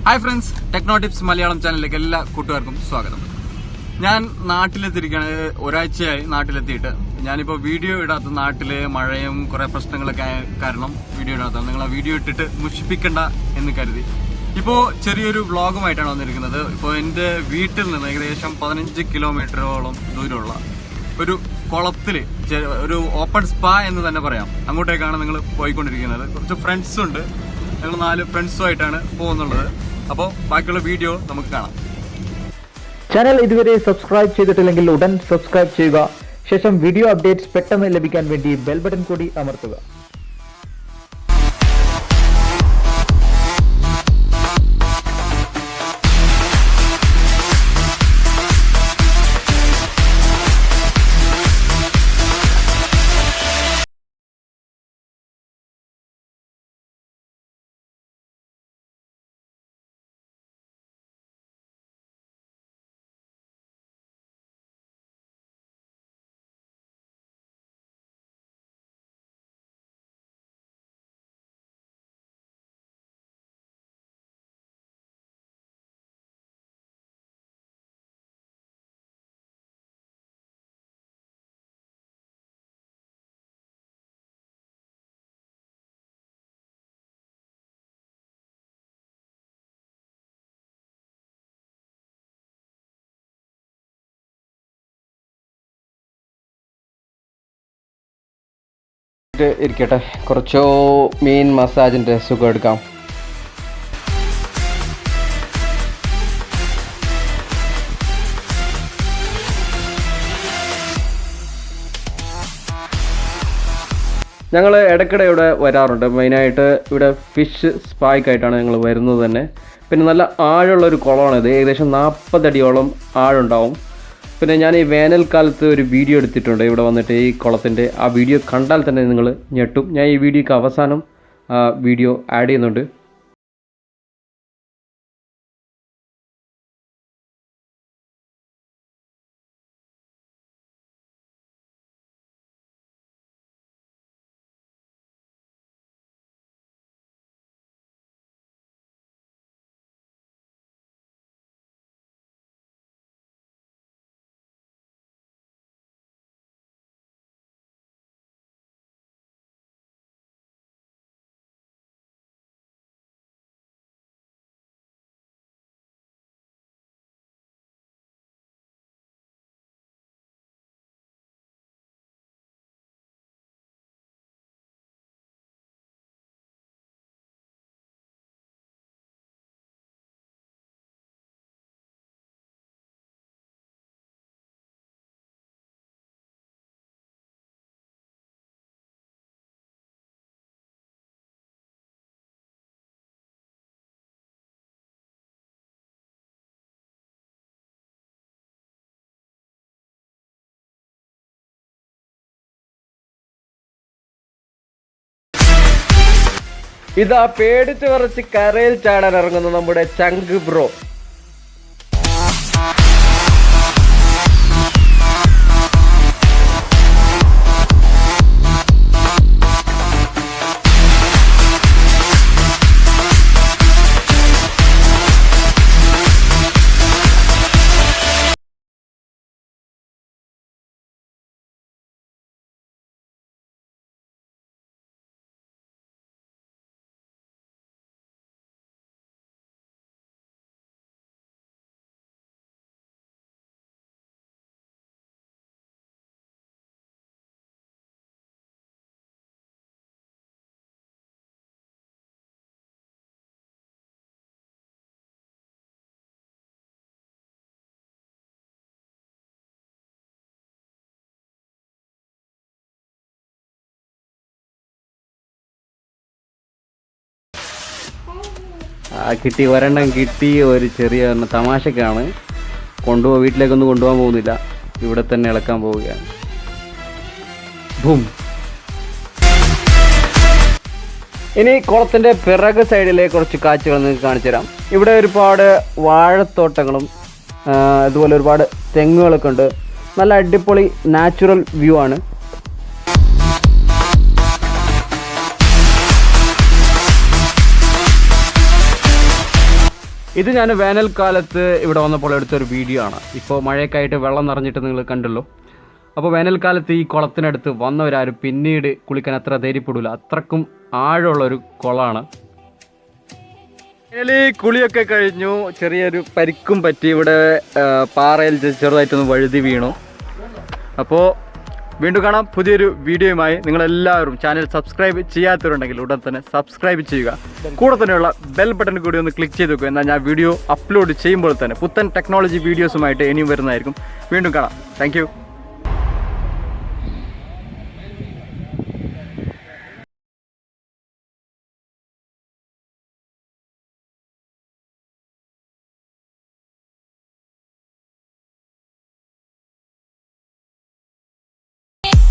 Hi friends, techno tips Malayalam ചാനലിലേക്ക് എല്ലാ കൂട്ടുകാർക്കും സ്വാഗതം. ഞാൻ നാട്ടിലെത്തിയിരിക്കുകയാണ്. ഒരാഴ്ചയായി നാട്ടിലെത്തിയിട്ട്. ഞാനിപ്പോൾ വീഡിയോ ഇടാത്ത, നാട്ടില് മഴയും കുറെ പ്രശ്നങ്ങളൊക്കെ കാരണം വീഡിയോ ഇടാത്ത. നിങ്ങൾ ആ വീഡിയോ ഇട്ടിട്ട് മുഷിപ്പിക്കണ്ട എന്ന് കരുതി ഇപ്പോൾ ചെറിയൊരു വ്ളോഗുമായിട്ടാണ് വന്നിരിക്കുന്നത്. ഇപ്പോൾ എൻ്റെ വീട്ടിൽ നിന്ന് ഏകദേശം 15 കിലോമീറ്ററോളം ദൂരമുള്ള ഒരു കുളത്തിൽ, ഒരു ഓപ്പൺ സ്പാ എന്ന് തന്നെ പറയാം, അങ്ങോട്ടേക്കാണ് നിങ്ങൾ പോയിക്കൊണ്ടിരിക്കുന്നത്. കുറച്ച് ഫ്രണ്ട്സ് ഉണ്ട്, ഞങ്ങൾ 4 ഫ്രണ്ട്സുമായിട്ടാണ് പോകുന്നുള്ളത്. അപ്പോൾ ബാക്കിയുള്ള വീഡിയോ നമുക്ക് കാണാം. ചാനൽ ഇതുവരെ സബ്സ്ക്രൈബ് ചെയ്തിട്ടില്ലെങ്കിൽ ഉടൻ സബ്സ്ക്രൈബ് ചെയ്യുക. ശേഷം വീഡിയോ അപ്ഡേറ്റ്സ് പെട്ടെന്ന് ലഭിക്കാൻ വേണ്ടി ബെൽ ബട്ടൺ കൂടി അമർത്തുക. ഇരിക്കട്ടെ, കുറച്ചോ മീൻ മസാജിൻ്റെ സുഖം എടുക്കാം. ഞങ്ങൾ ഇടയ്ക്കിടെ ഇവിടെ വരാറുണ്ട്. മെയിനായിട്ട് ഇവിടെ ഫിഷ് സ്പായ്ക്കായിട്ടാണ് ഞങ്ങൾ വരുന്നത് തന്നെ. പിന്നെ നല്ല ആഴമുള്ളൊരു കുളമാണിത്. ഏകദേശം 40 അടിയോളം ആഴമുണ്ടാവും. പിന്നെ ഞാൻ ഈ വേനൽക്കാലത്ത് ഒരു വീഡിയോ എടുത്തിട്ടുണ്ട് ഇവിടെ വന്നിട്ട്, ഈ കുളത്തിൻ്റെ. ആ വീഡിയോ കണ്ടാൽ തന്നെ നിങ്ങൾ ഞെട്ടും. ഞാൻ ഈ വീഡിയോക്ക് അവസാനം വീഡിയോ ആഡ് ചെയ്യുന്നുണ്ട്. ഇതാ പേടിച്ച് കുറച്ച് കരയിൽ ചാടാൻ ഇറങ്ങുന്നു നമ്മുടെ ചങ്ക് ബ്രോ. കിട്ടി, ഒരെണ്ണം കിട്ടി. ഒരു ചെറിയ തമാശക്കാണ്. വീട്ടിലേക്കൊന്നും കൊണ്ടുപോകാൻ പോകുന്നില്ല, ഇവിടെ തന്നെ ഇളക്കാൻ പോവുകയാണ്. ബൂം. ഇനി കുളത്തിൻ്റെ പിറക് സൈഡിലെ കുറച്ച് കാഴ്ചകൾ നിങ്ങൾക്ക് കാണിച്ചു തരാം. ഇവിടെ ഒരുപാട് വാഴത്തോട്ടങ്ങളും അതുപോലെ ഒരുപാട് തെങ്ങുകളൊക്കെ ഉണ്ട്. നല്ല അടിപൊളി നാച്ചുറൽ വ്യൂ ആണ്. ഇത് ഞാൻ വേനൽക്കാലത്ത് ഇവിടെ വന്നപ്പോൾ എടുത്തൊരു വീഡിയോ ആണ്. ഇപ്പോൾ മഴയൊക്കെ ആയിട്ട് വെള്ളം നിറഞ്ഞിട്ട് നിങ്ങൾ കണ്ടല്ലോ. അപ്പോൾ വേനൽക്കാലത്ത് ഈ കുളത്തിനടുത്ത് വന്നവരാരും പിന്നീട് കുളിക്കാൻ അത്ര ധൈര്യപ്പെടില്ല, അത്രക്കും ആഴമുള്ളൊരു കുളമാണ്. കുളിയൊക്കെ കഴിഞ്ഞു, ചെറിയൊരു പരിക്കും പറ്റി, ഇവിടെ പാറയിൽ ചെറുതായിട്ടൊന്ന് വഴുതി വീണു. അപ്പോൾ വീണ്ടും കാണാം പുതിയൊരു വീഡിയോയുമായി. നിങ്ങളെല്ലാവരും ചാനൽ സബ്സ്ക്രൈബ് ചെയ്യാത്തവരുണ്ടെങ്കിൽ ഉടൻ തന്നെ സബ്സ്ക്രൈബ് ചെയ്യുക. കൂടെ തന്നെയുള്ള ബെൽ ബട്ടൺ കൂടി ഒന്ന് ക്ലിക്ക് ചെയ്ത് വെക്കുക. എന്നാൽ ഞാൻ വീഡിയോ അപ്ലോഡ് ചെയ്യുമ്പോൾ തന്നെ പുത്തൻ ടെക്നോളജി വീഡിയോസുമായിട്ട് ഇനിയും വരുന്നതായിരിക്കും. വീണ്ടും കാണാം. താങ്ക്